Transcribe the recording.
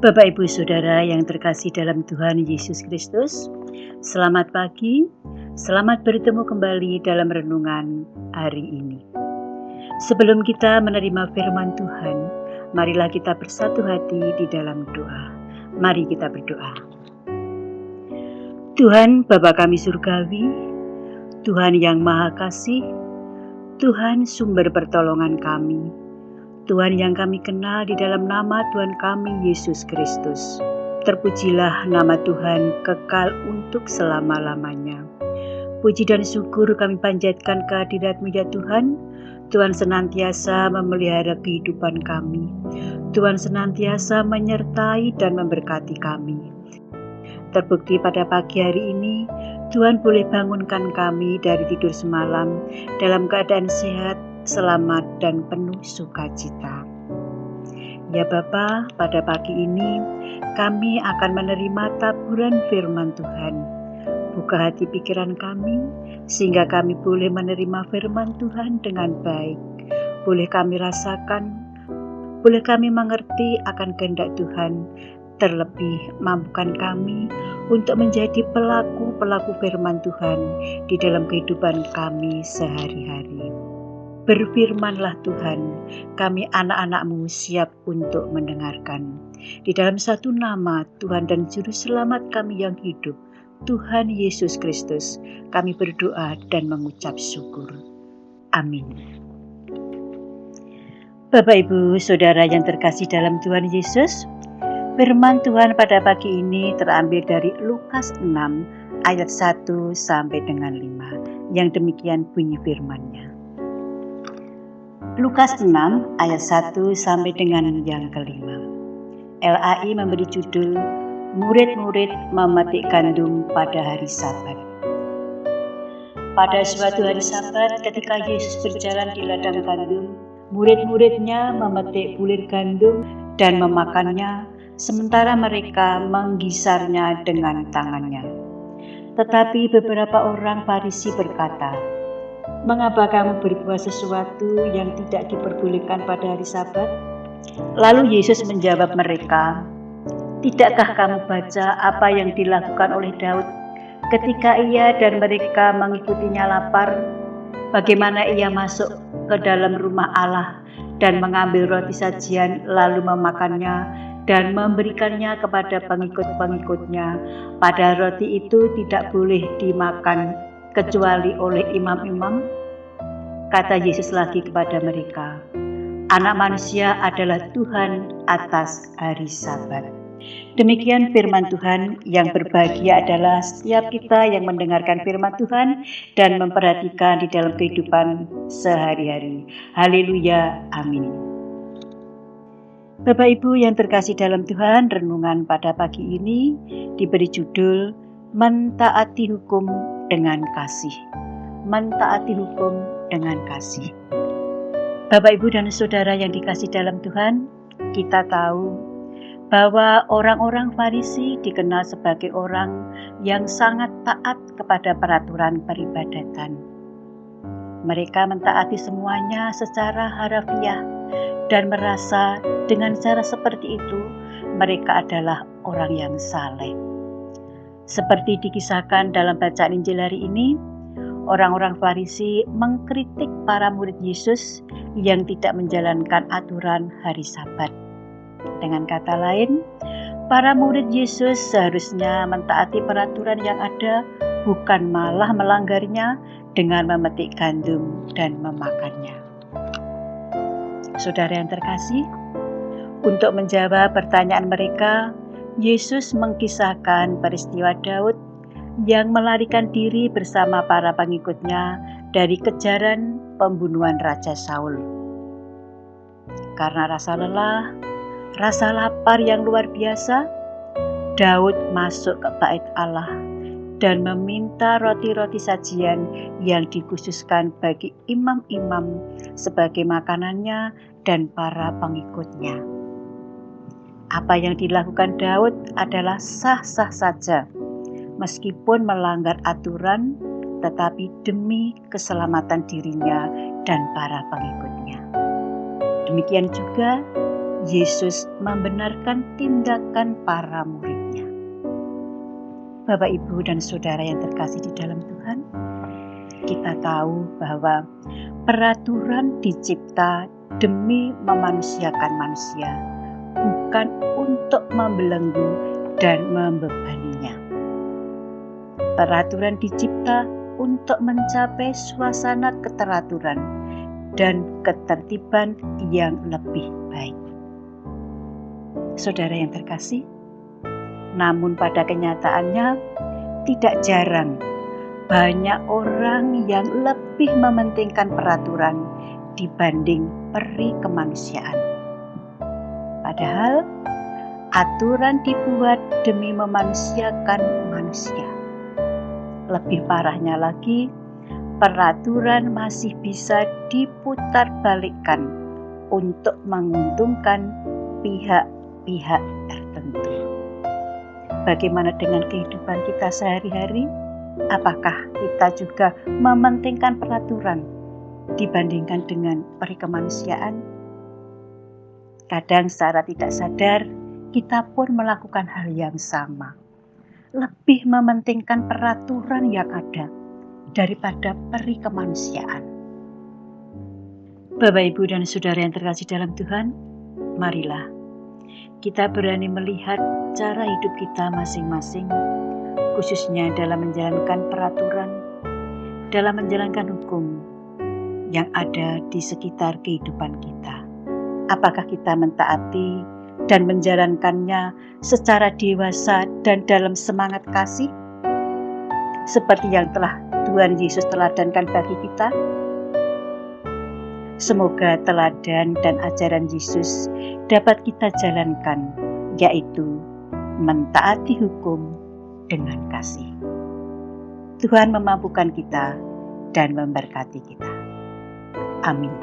Bapak, Ibu, Saudara yang terkasih dalam Tuhan Yesus Kristus, selamat pagi, selamat bertemu kembali dalam renungan hari ini. Sebelum kita menerima firman Tuhan, marilah kita bersatu hati di dalam doa. Mari kita berdoa. Tuhan Bapa kami surgawi, Tuhan yang Maha Kasih, Tuhan sumber pertolongan kami, Tuhan yang kami kenal di dalam nama Tuhan kami Yesus Kristus. Terpujilah nama Tuhan kekal untuk selama-lamanya. Puji dan syukur kami panjatkan kehadirat-Mu ya Tuhan. Tuhan senantiasa memelihara kehidupan kami. Tuhan senantiasa menyertai dan memberkati kami. Terbukti pada pagi hari ini, Tuhan boleh bangunkan kami dari tidur semalam dalam keadaan sehat, selamat dan penuh sukacita. Ya Bapa, pada pagi ini kami akan menerima taburan firman Tuhan. Buka hati pikiran kami sehingga kami boleh menerima firman Tuhan dengan baik. Boleh kami rasakan, boleh kami mengerti akan kehendak Tuhan. Terlebih mampukan kami untuk menjadi pelaku-pelaku firman Tuhan di dalam kehidupan kami sehari-hari. Berfirmanlah Tuhan, kami anak-anak-Mu siap untuk mendengarkan. Di dalam satu nama Tuhan dan Juru Selamat kami yang hidup, Tuhan Yesus Kristus, kami berdoa dan mengucap syukur. Amin. Bapak, Ibu, Saudara yang terkasih dalam Tuhan Yesus, firman Tuhan pada pagi ini terambil dari Lukas 6 ayat 1 sampai dengan 5. Yang demikian bunyi firman-Nya. Lukas 6 ayat 1 sampai dengan yang kelima. LAI memberi judul Murid-murid memetik gandum pada hari Sabat. Pada suatu hari Sabat ketika Yesus berjalan di ladang gandum, murid-muridnya memetik bulir gandum dan memakannya, sementara mereka menggisarnya dengan tangannya. Tetapi beberapa orang Farisi berkata, "Mengapa kamu berbuat sesuatu yang tidak diperbolehkan pada hari Sabat?" Lalu Yesus menjawab mereka, "Tidakkah kamu baca apa yang dilakukan oleh Daud ketika ia dan mereka mengikutinya lapar? Bagaimana ia masuk ke dalam rumah Allah dan mengambil roti sajian lalu memakannya dan memberikannya kepada pengikut-pengikutnya. Padahal roti itu tidak boleh dimakan kecuali oleh imam-imam." Kata Yesus lagi kepada mereka, "Anak manusia adalah Tuhan atas hari Sabat." Demikian firman Tuhan. Yang berbahagia adalah setiap kita yang mendengarkan firman Tuhan dan memperhatikan di dalam kehidupan sehari-hari. Haleluya, amin. Bapak Ibu yang terkasih dalam Tuhan, renungan pada pagi ini diberi judul Mentaati Hukum dengan Kasih. Mentaati hukum dengan kasih. Bapak, Ibu dan Saudara yang dikasih dalam Tuhan, kita tahu bahwa orang-orang Farisi dikenal sebagai orang yang sangat taat kepada peraturan peribadatan. Mereka mentaati semuanya secara harafiah dan merasa dengan cara seperti itu mereka adalah orang yang saleh. Seperti dikisahkan dalam bacaan Injil hari ini, orang-orang Farisi mengkritik para murid Yesus yang tidak menjalankan aturan hari Sabat. Dengan kata lain, para murid Yesus seharusnya mentaati peraturan yang ada, bukan malah melanggarnya dengan memetik gandum dan memakannya. Saudara yang terkasih, untuk menjawab pertanyaan mereka, Yesus mengkisahkan peristiwa Daud yang melarikan diri bersama para pengikutnya dari kejaran pembunuhan Raja Saul. Karena rasa lelah, rasa lapar yang luar biasa, Daud masuk ke bait Allah dan meminta roti-roti sajian yang dikhususkan bagi imam-imam sebagai makanannya dan para pengikutnya. Apa yang dilakukan Daud adalah sah-sah saja, meskipun melanggar aturan, tetapi demi keselamatan dirinya dan para pengikutnya. Demikian juga Yesus membenarkan tindakan para muridnya. Bapak, Ibu, dan Saudara yang terkasih di dalam Tuhan, kita tahu bahwa peraturan dicipta demi memanusiakan manusia, bukan untuk membelenggu dan membebaninya. Peraturan dicipta untuk mencapai suasana keteraturan dan ketertiban yang lebih baik. Saudara yang terkasih, namun pada kenyataannya tidak jarang banyak orang yang lebih mementingkan peraturan dibanding peri kemanusiaan. Padahal aturan dibuat demi memanusiakan manusia. Lebih parahnya lagi, peraturan masih bisa diputarbalikkan untuk menguntungkan pihak-pihak tertentu. Bagaimana dengan kehidupan kita sehari-hari? Apakah kita juga mementingkan peraturan dibandingkan dengan peri kemanusiaan? Kadang secara tidak sadar, kita pun melakukan hal yang sama. Lebih mementingkan peraturan yang ada daripada peri kemanusiaan. Bapak, Ibu, dan Saudara yang terkasih dalam Tuhan, marilah kita berani melihat cara hidup kita masing-masing, khususnya dalam menjalankan peraturan, dalam menjalankan hukum yang ada di sekitar kehidupan kita. Apakah kita mentaati dan menjalankannya secara dewasa dan dalam semangat kasih, seperti yang telah Tuhan Yesus teladankan bagi kita? Semoga teladan dan ajaran Yesus dapat kita jalankan, yaitu mentaati hukum dengan kasih. Tuhan memampukan kita dan memberkati kita. Amin.